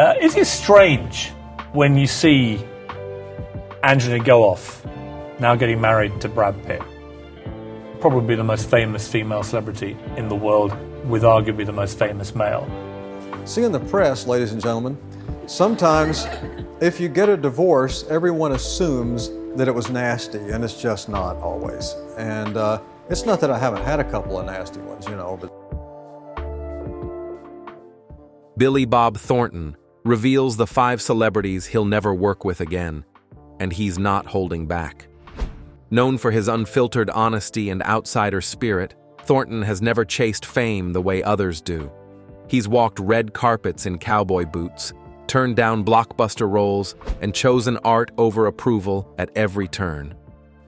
Is it strange when you see Angelina go off, now getting married to Brad Pitt? Probably the most famous female celebrity in the world, with arguably the most famous male. See, in the press, ladies and gentlemen, sometimes if you get a divorce, everyone assumes that it was nasty, and it's just not always. And it's not that I haven't had a couple of nasty ones, you know, but... Billy Bob Thornton reveals the 5 celebrities he'll never work with again, and he's not holding back. Known for his unfiltered honesty and outsider spirit, Thornton has never chased fame the way others do. He's walked red carpets in cowboy boots, turned down blockbuster roles, and chosen art over approval at every turn.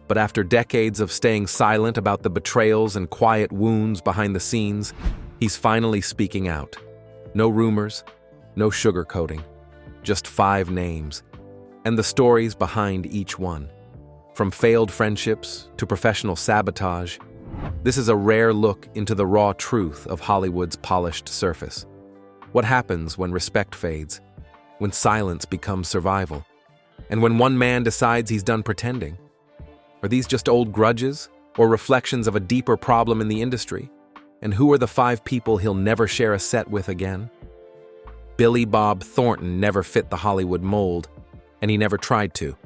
But after decades of staying silent about the betrayals and quiet wounds behind the scenes, he's finally speaking out. No rumors, no sugarcoating, just 5 names, and the stories behind each one. From failed friendships to professional sabotage, this is a rare look into the raw truth of Hollywood's polished surface. What happens when respect fades, when silence becomes survival, and when one man decides he's done pretending? Are these just old grudges or reflections of a deeper problem in the industry? And who are the 5 people he'll never share a set with again? Billy Bob Thornton never fit the Hollywood mold, and he never tried to.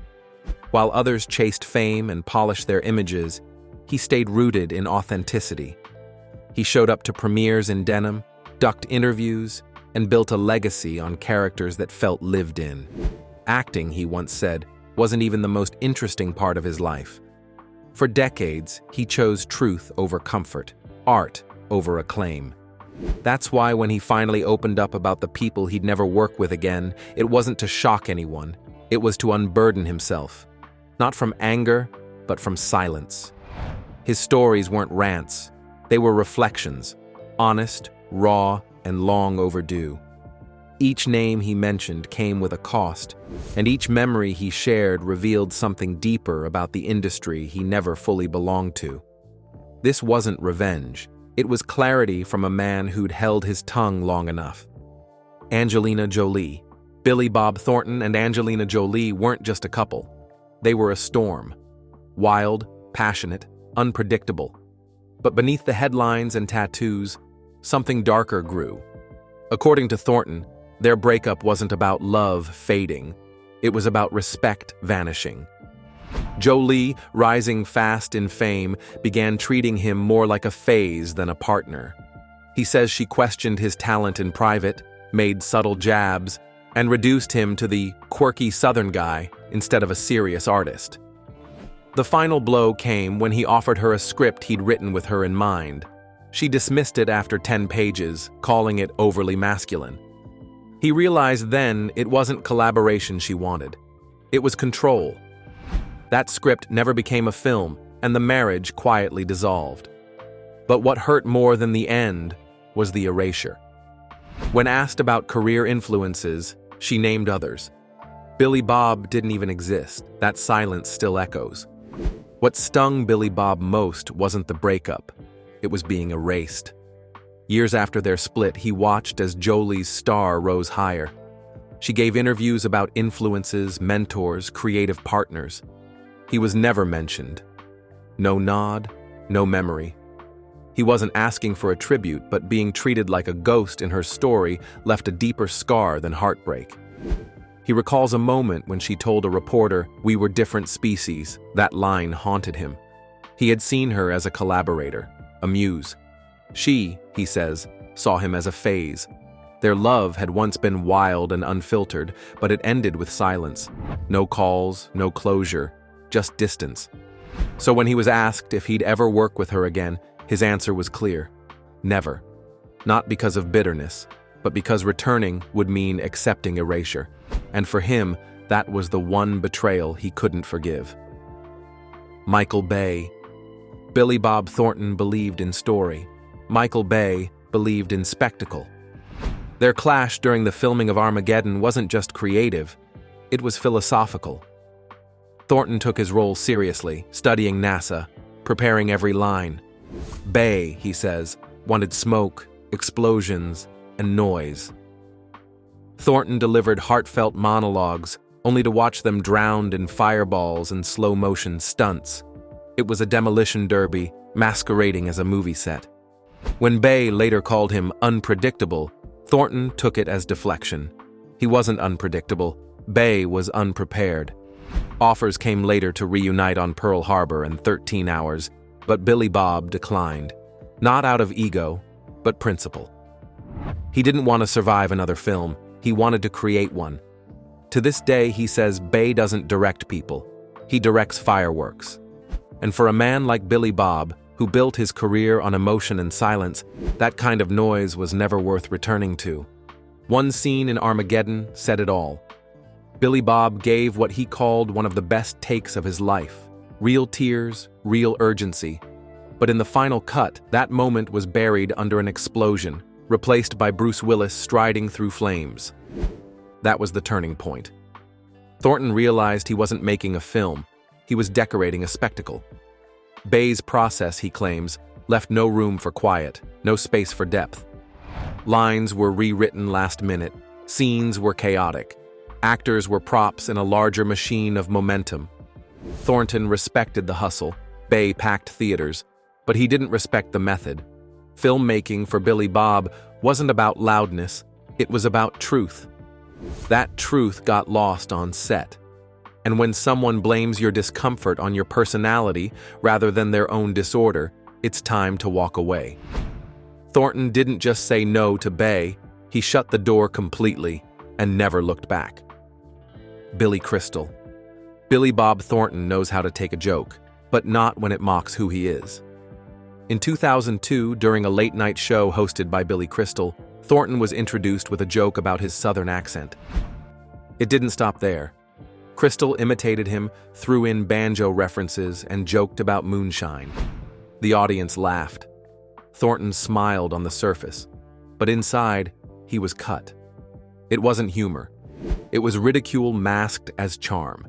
While others chased fame and polished their images, he stayed rooted in authenticity. He showed up to premieres in denim, ducked interviews, and built a legacy on characters that felt lived in. Acting, he once said, wasn't even the most interesting part of his life. For decades, he chose truth over comfort, art over acclaim. That's why when he finally opened up about the people he'd never work with again, it wasn't to shock anyone, it was to unburden himself. Not from anger, but from silence. His stories weren't rants, they were reflections, honest, raw, and long overdue. Each name he mentioned came with a cost, and each memory he shared revealed something deeper about the industry he never fully belonged to. This wasn't revenge. It was clarity from a man who'd held his tongue long enough. Angelina Jolie. Billy Bob Thornton and Angelina Jolie weren't just a couple. They were a storm. Wild, passionate, unpredictable. But beneath the headlines and tattoos, something darker grew. According to Thornton, their breakup wasn't about love fading. It was about respect vanishing. Jolie, rising fast in fame, began treating him more like a phase than a partner. He says she questioned his talent in private, made subtle jabs, and reduced him to the quirky Southern guy instead of a serious artist. The final blow came when he offered her a script he'd written with her in mind. She dismissed it after 10 pages, calling it overly masculine. He realized then it wasn't collaboration she wanted. It was control. That script never became a film, and the marriage quietly dissolved. But what hurt more than the end was the erasure. When asked about career influences, she named others. Billy Bob didn't even exist. That silence still echoes. What stung Billy Bob most wasn't the breakup. It was being erased. Years after their split, he watched as Jolie's star rose higher. She gave interviews about influences, mentors, creative partners. He was never mentioned. No nod, no memory. He wasn't asking for a tribute, but being treated like a ghost in her story left a deeper scar than heartbreak. He recalls a moment when she told a reporter, "We were different species." That line haunted him. He had seen her as a collaborator, a muse. She, he says, saw him as a phase. Their love had once been wild and unfiltered, but it ended with silence. No calls, no closure, just distance. So when he was asked if he'd ever work with her again, his answer was clear. Never. Not because of bitterness, but because returning would mean accepting erasure. And for him, that was the one betrayal he couldn't forgive. Michael Bay. Billy Bob Thornton believed in story. Michael Bay believed in spectacle. Their clash during the filming of Armageddon wasn't just creative, it was philosophical. Thornton took his role seriously, studying NASA, preparing every line. Bay, he says, wanted smoke, explosions, and noise. Thornton delivered heartfelt monologues, only to watch them drowned in fireballs and slow-motion stunts. It was a demolition derby masquerading as a movie set. When Bay later called him unpredictable, Thornton took it as deflection. He wasn't unpredictable. Bay was unprepared. Offers came later to reunite on Pearl Harbor in 13 hours, but Billy Bob declined. Not out of ego, but principle. He didn't want to survive another film. He wanted to create one. To this day, he says Bay doesn't direct people. He directs fireworks. And for a man like Billy Bob, who built his career on emotion and silence, that kind of noise was never worth returning to. One scene in Armageddon said it all. Billy Bob gave what he called one of the best takes of his life. Real tears, real urgency. But in the final cut, that moment was buried under an explosion, replaced by Bruce Willis striding through flames. That was the turning point. Thornton realized he wasn't making a film. He was decorating a spectacle. Bay's process, he claims, left no room for quiet, no space for depth. Lines were rewritten last minute. Scenes were chaotic. Actors were props in a larger machine of momentum. Thornton respected the hustle. Bay packed theaters. But he didn't respect the method. Filmmaking for Billy Bob wasn't about loudness. It was about truth. That truth got lost on set. And when someone blames your discomfort on your personality rather than their own disorder, it's time to walk away. Thornton didn't just say no to Bay, he shut the door completely and never looked back. Billy Crystal. Billy Bob Thornton knows how to take a joke, but not when it mocks who he is. In 2002, during a late-night show hosted by Billy Crystal, Thornton was introduced with a joke about his southern accent. It didn't stop there. Crystal imitated him, threw in banjo references, and joked about moonshine. The audience laughed. Thornton smiled on the surface, but inside, he was cut. It wasn't humor. It was ridicule masked as charm.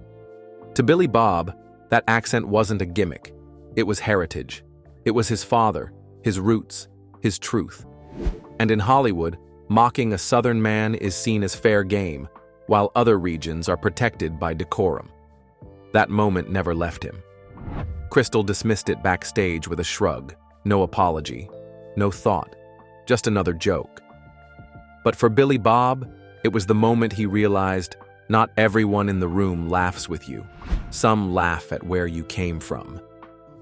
To Billy Bob, that accent wasn't a gimmick. It was heritage. It was his father, his roots, his truth. And in Hollywood, mocking a Southern man is seen as fair game, while other regions are protected by decorum. That moment never left him. Crystal dismissed it backstage with a shrug, no apology, no thought, just another joke. But for Billy Bob, it was the moment he realized not everyone in the room laughs with you. Some laugh at where you came from.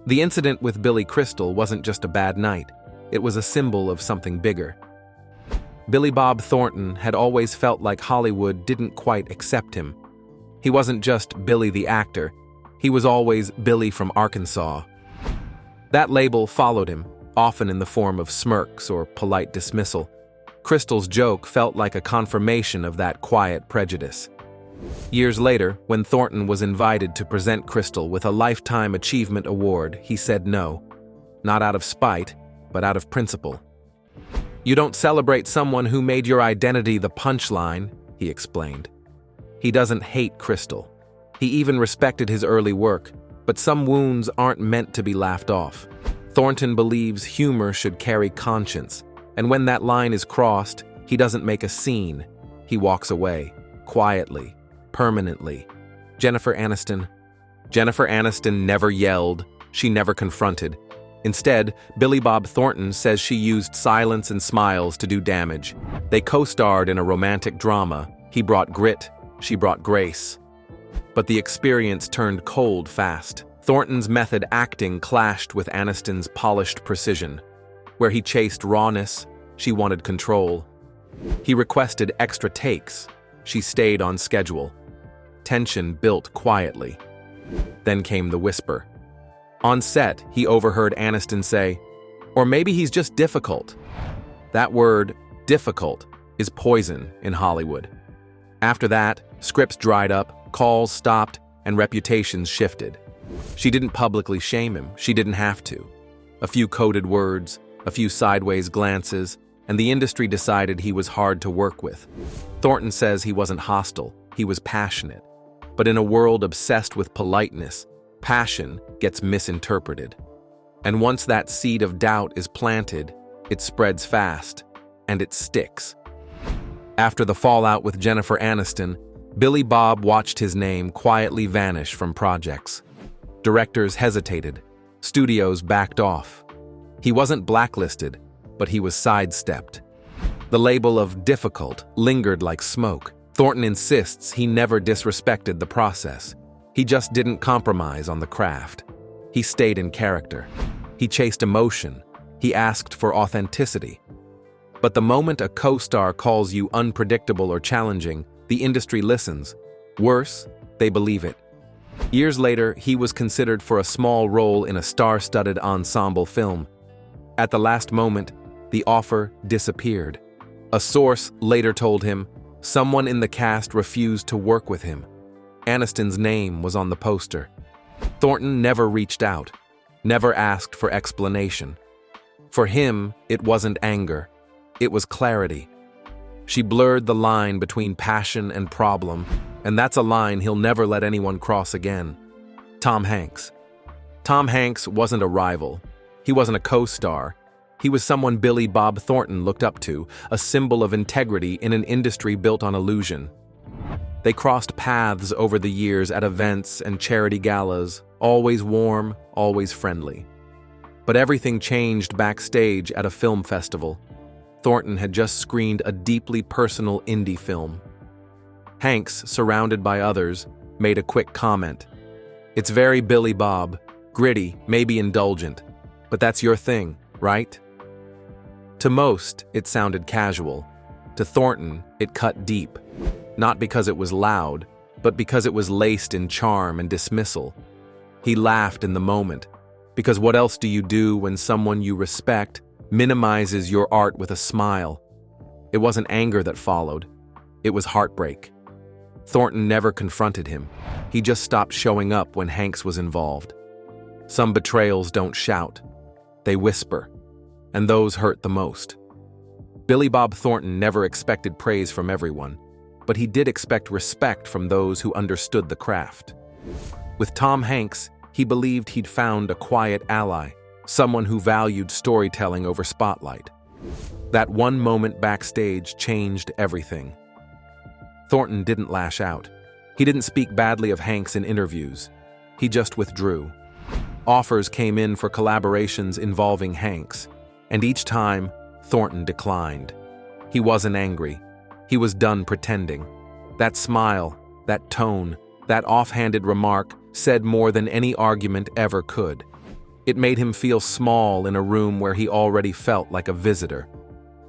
The incident with Billy Crystal wasn't just a bad night. It was a symbol of something bigger. Billy Bob Thornton had always felt like Hollywood didn't quite accept him. He wasn't just Billy the actor. He was always Billy from Arkansas. That label followed him, often in the form of smirks or polite dismissal. Crystal's joke felt like a confirmation of that quiet prejudice. Years later, when Thornton was invited to present Crystal with a Lifetime Achievement Award, he said no. Not out of spite, but out of principle. "You don't celebrate someone who made your identity the punchline," he explained. He doesn't hate Crystal. He even respected his early work, but some wounds aren't meant to be laughed off. Thornton believes humor should carry conscience, and when that line is crossed, he doesn't make a scene. He walks away, quietly, permanently. Jennifer Aniston never yelled. She never confronted. Instead, Billy Bob Thornton says she used silence and smiles to do damage. They co-starred in a romantic drama. He brought grit, she brought grace. But the experience turned cold fast. Thornton's method acting clashed with Aniston's polished precision. Where he chased rawness, she wanted control. He requested extra takes. She stayed on schedule. Tension built quietly. Then came the whisper. On set, he overheard Aniston say, "Or maybe he's just difficult." That word, difficult, is poison in Hollywood. After that, scripts dried up, calls stopped, and reputations shifted. She didn't publicly shame him. She didn't have to. A few coded words, a few sideways glances, and the industry decided he was hard to work with. Thornton says he wasn't hostile, he was passionate. But in a world obsessed with politeness, passion gets misinterpreted. And once that seed of doubt is planted, it spreads fast, and it sticks. After the fallout with Jennifer Aniston, Billy Bob watched his name quietly vanish from projects. Directors hesitated. Studios backed off. He wasn't blacklisted, but he was sidestepped. The label of difficult lingered like smoke. Thornton insists he never disrespected the process. He just didn't compromise on the craft. He stayed in character. He chased emotion. He asked for authenticity. But the moment a co-star calls you unpredictable or challenging, the industry listens. Worse, they believe it. Years later, he was considered for a small role in a star-studded ensemble film. At the last moment, the offer disappeared. A source later told him someone in the cast refused to work with him. Aniston's name was on the poster. Thornton never reached out, never asked for explanation. For him, it wasn't anger. It was clarity. She blurred the line between passion and problem, and that's a line he'll never let anyone cross again. Tom Hanks. Tom Hanks wasn't a rival. He wasn't a co-star. He was someone Billy Bob Thornton looked up to, a symbol of integrity in an industry built on illusion. They crossed paths over the years at events and charity galas, always warm, always friendly. But everything changed backstage at a film festival. Thornton had just screened a deeply personal indie film. Hanks, surrounded by others, made a quick comment. "It's very Billy Bob, gritty, maybe indulgent, but that's your thing, right?" To most, it sounded casual. To Thornton, it cut deep. Not because it was loud, but because it was laced in charm and dismissal. He laughed in the moment, because what else do you do when someone you respect minimizes your art with a smile? It wasn't anger that followed. It was heartbreak. Thornton never confronted him. He just stopped showing up when Hanks was involved. Some betrayals don't shout. They whisper. And those hurt the most. Billy Bob Thornton never expected praise from everyone, but he did expect respect from those who understood the craft. With Tom Hanks, he believed he'd found a quiet ally, someone who valued storytelling over spotlight. That one moment backstage changed everything. Thornton didn't lash out. He didn't speak badly of Hanks in interviews. He just withdrew. Offers came in for collaborations involving Hanks, and each time, Thornton declined. He wasn't angry. He was done pretending. That smile, that tone, that offhanded remark said more than any argument ever could. It made him feel small in a room where he already felt like a visitor.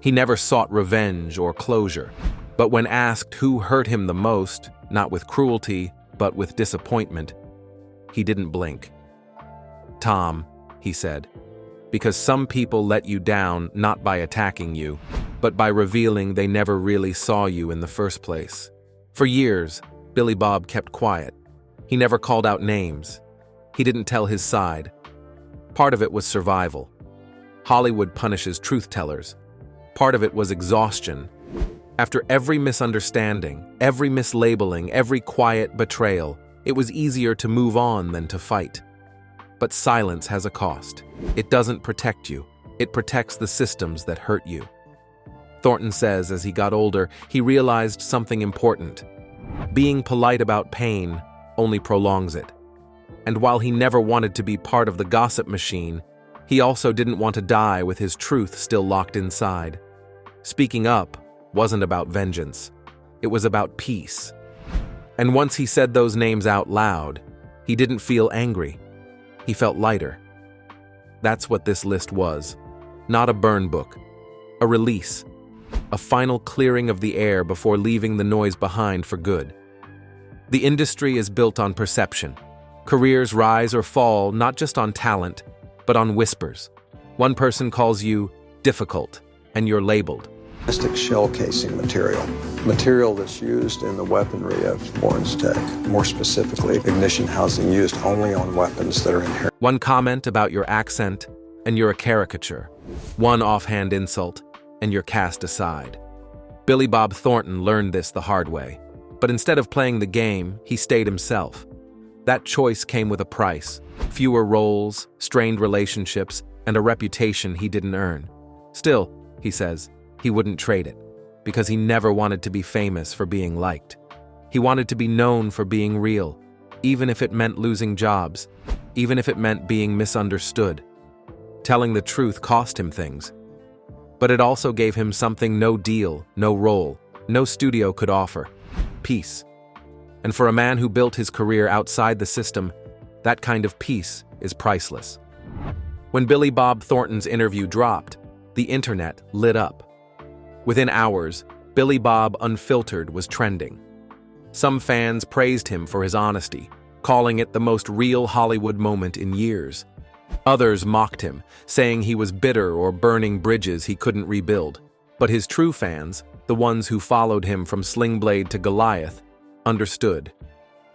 He never sought revenge or closure, but when asked who hurt him the most, not with cruelty, but with disappointment, he didn't blink. "Tom," he said, "because some people let you down not by attacking you, but by revealing they never really saw you in the first place." For years, Billy Bob kept quiet. He never called out names. He didn't tell his side. Part of it was survival. Hollywood punishes truth-tellers. Part of it was exhaustion. After every misunderstanding, every mislabeling, every quiet betrayal, it was easier to move on than to fight. But silence has a cost. It doesn't protect you. It protects the systems that hurt you. Thornton says as he got older, he realized something important. Being polite about pain only prolongs it. And while he never wanted to be part of the gossip machine, he also didn't want to die with his truth still locked inside. Speaking up wasn't about vengeance. It was about peace. And once he said those names out loud, he didn't feel angry. He felt lighter. That's what this list was. Not a burn book. A release. A final clearing of the air before leaving the noise behind for good. The industry is built on perception. Careers rise or fall not just on talent, but on whispers. One person calls you difficult, and you're labeled. Plastic shell casing material that's used in the weaponry of Warren's Tech, more specifically ignition housing used only on weapons that are inherent. One comment about your accent, and you're a caricature. One offhand insult, and you're cast aside. Billy Bob Thornton learned this the hard way, but instead of playing the game, he stayed himself. That choice came with a price: fewer roles, strained relationships, and a reputation he didn't earn. Still, he says, he wouldn't trade it. because he never wanted to be famous for being liked. He wanted to be known for being real, even if it meant losing jobs, even if it meant being misunderstood. Telling the truth cost him things. But it also gave him something no deal, no role, no studio could offer: peace. And for a man who built his career outside the system, that kind of peace is priceless. When Billy Bob Thornton's interview dropped, the internet lit up. Within hours, Billy Bob Unfiltered was trending. Some fans praised him for his honesty, calling it the most real Hollywood moment in years. Others mocked him, saying he was bitter or burning bridges he couldn't rebuild. But his true fans, the ones who followed him from Sling Blade to Goliath, understood.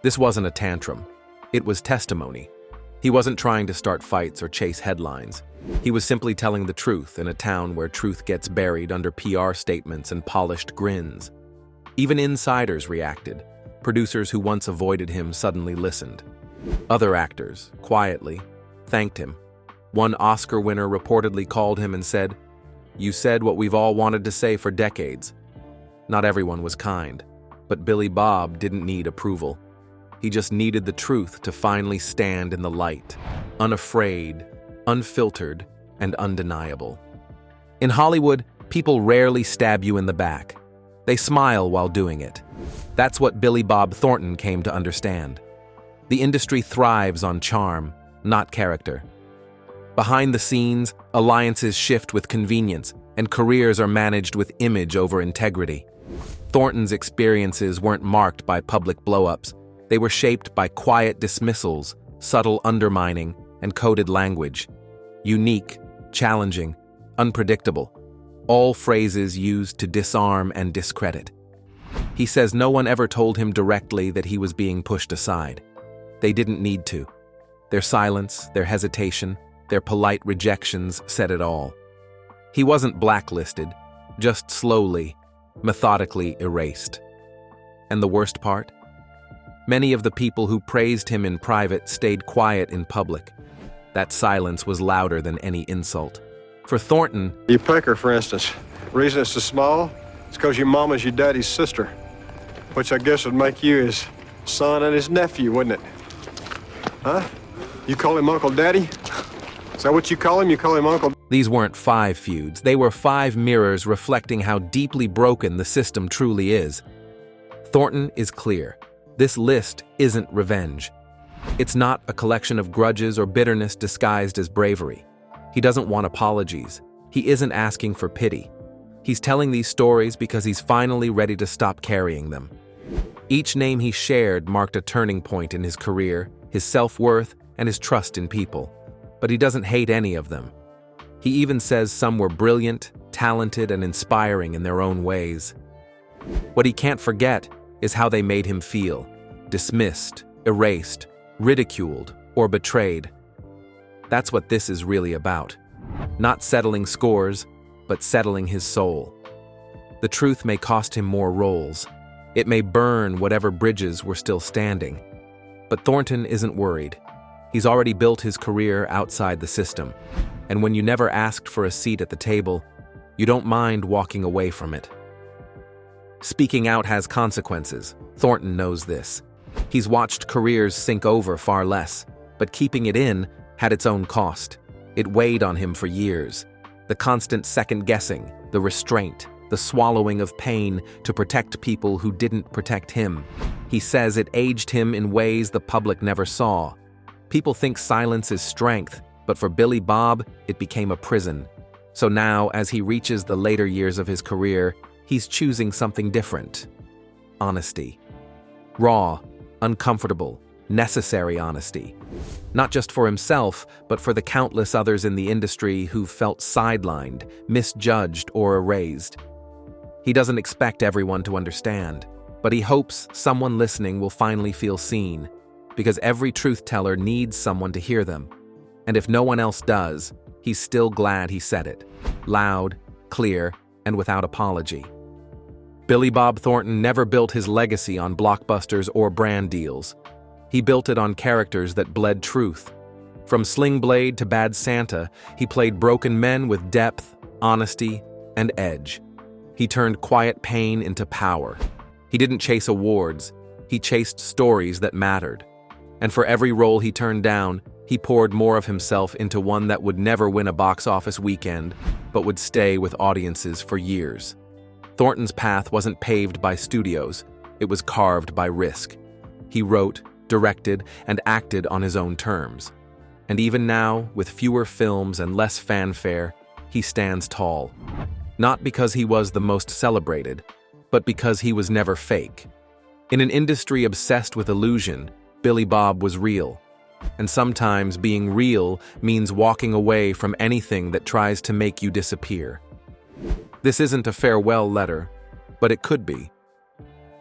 This wasn't a tantrum. It was testimony. He wasn't trying to start fights or chase headlines. He was simply telling the truth in a town where truth gets buried under PR statements and polished grins. Even insiders reacted. Producers who once avoided him suddenly listened. Other actors, quietly, thanked him. One Oscar winner reportedly called him and said, "You said what we've all wanted to say for decades." Not everyone was kind, but Billy Bob didn't need approval. He just needed the truth to finally stand in the light, unafraid, unfiltered, and undeniable. In Hollywood, people rarely stab you in the back. They smile while doing it. That's what Billy Bob Thornton came to understand. The industry thrives on charm, not character. Behind the scenes, alliances shift with convenience, and careers are managed with image over integrity. Thornton's experiences weren't marked by public blow-ups. They were shaped by quiet dismissals, subtle undermining, and coded language. Unique, challenging, unpredictable. All phrases used to disarm and discredit. He says no one ever told him directly that he was being pushed aside. They didn't need to. Their silence, their hesitation, their polite rejections said it all. He wasn't blacklisted, just slowly, methodically erased. And the worst part? Many of the people who praised him in private stayed quiet in public. That silence was louder than any insult. For Thornton, You pecker, for instance. Reason it's so small, it's because your mama's your daddy's sister, which I guess would make you his son and his nephew, wouldn't it? Huh? You call him Uncle Daddy? Is that what you call him? You call him Uncle? these weren't 5 feuds. They were 5 mirrors reflecting how deeply broken the system truly is. Thornton is clear. This list isn't revenge. It's not a collection of grudges or bitterness disguised as bravery. He doesn't want apologies. He isn't asking for pity. He's telling these stories because he's finally ready to stop carrying them. Each name he shared marked a turning point in his career, his self-worth, and his trust in people. But he doesn't hate any of them. He even says some were brilliant, talented, and inspiring in their own ways. What he can't forget is how they made him feel: dismissed, erased, ridiculed, or betrayed. That's what this is really about. Not settling scores, but settling his soul. The truth may cost him more roles. It may burn whatever bridges were still standing. But Thornton isn't worried. He's already built his career outside the system. And when you never asked for a seat at the table, you don't mind walking away from it. Speaking out has consequences. Thornton knows this. He's watched careers sink over far less, but keeping it in had its own cost. It weighed on him for years. The constant second-guessing, the restraint, the swallowing of pain to protect people who didn't protect him. He says it aged him in ways the public never saw. People think silence is strength, but for Billy Bob, it became a prison. So now, as he reaches the later years of his career, he's choosing something different. Honesty. Raw, uncomfortable, necessary honesty. Not just for himself, but for the countless others in the industry who felt sidelined, misjudged, or erased. He doesn't expect everyone to understand, but he hopes someone listening will finally feel seen, because every truth teller needs someone to hear them. And if no one else does, he's still glad he said it, loud, clear, and without apology. Billy Bob Thornton never built his legacy on blockbusters or brand deals. He built it on characters that bled truth. From Sling Blade to Bad Santa, he played broken men with depth, honesty, and edge. He turned quiet pain into power. He didn't chase awards, he chased stories that mattered. And for every role he turned down, he poured more of himself into one that would never win a box office weekend, but would stay with audiences for years. Thornton's path wasn't paved by studios, it was carved by risk. He wrote, directed, and acted on his own terms. And even now, with fewer films and less fanfare, he stands tall. Not because he was the most celebrated, but because he was never fake. In an industry obsessed with illusion, Billy Bob was real. And sometimes being real means walking away from anything that tries to make you disappear. This isn't a farewell letter, but it could be.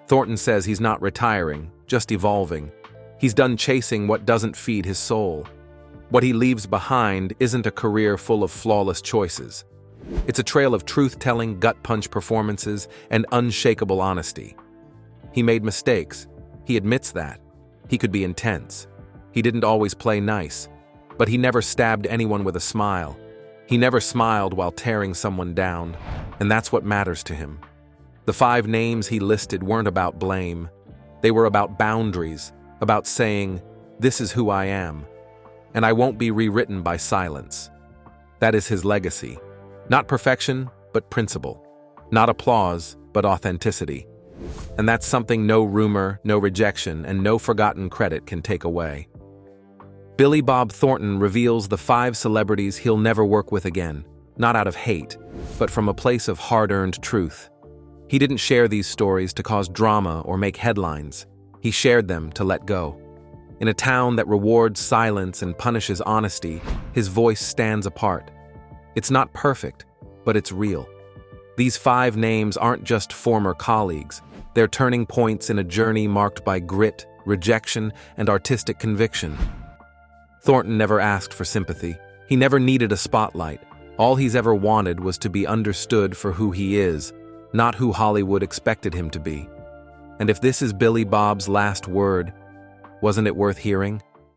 Thornton says he's not retiring, just evolving. He's done chasing what doesn't feed his soul. What he leaves behind isn't a career full of flawless choices. It's a trail of truth-telling, gut-punch performances and unshakable honesty. He made mistakes. He admits that. He could be intense. He didn't always play nice, but he never stabbed anyone with a smile. He never smiled while tearing someone down, and that's what matters to him. The 5 names he listed weren't about blame. They were about boundaries, about saying, "This is who I am, and I won't be rewritten by silence." That is his legacy. Not perfection, but principle. Not applause, but authenticity. And that's something no rumor, no rejection, and no forgotten credit can take away. Billy Bob Thornton reveals the 5 celebrities he'll never work with again, not out of hate, but from a place of hard-earned truth. He didn't share these stories to cause drama or make headlines. He shared them to let go. In a town that rewards silence and punishes honesty, his voice stands apart. It's not perfect, but it's real. These 5 names aren't just former colleagues. They're turning points in a journey marked by grit, rejection, and artistic conviction. Thornton never asked for sympathy. He never needed a spotlight. All he's ever wanted was to be understood for who he is, not who Hollywood expected him to be. And if this is Billy Bob's last word, wasn't it worth hearing?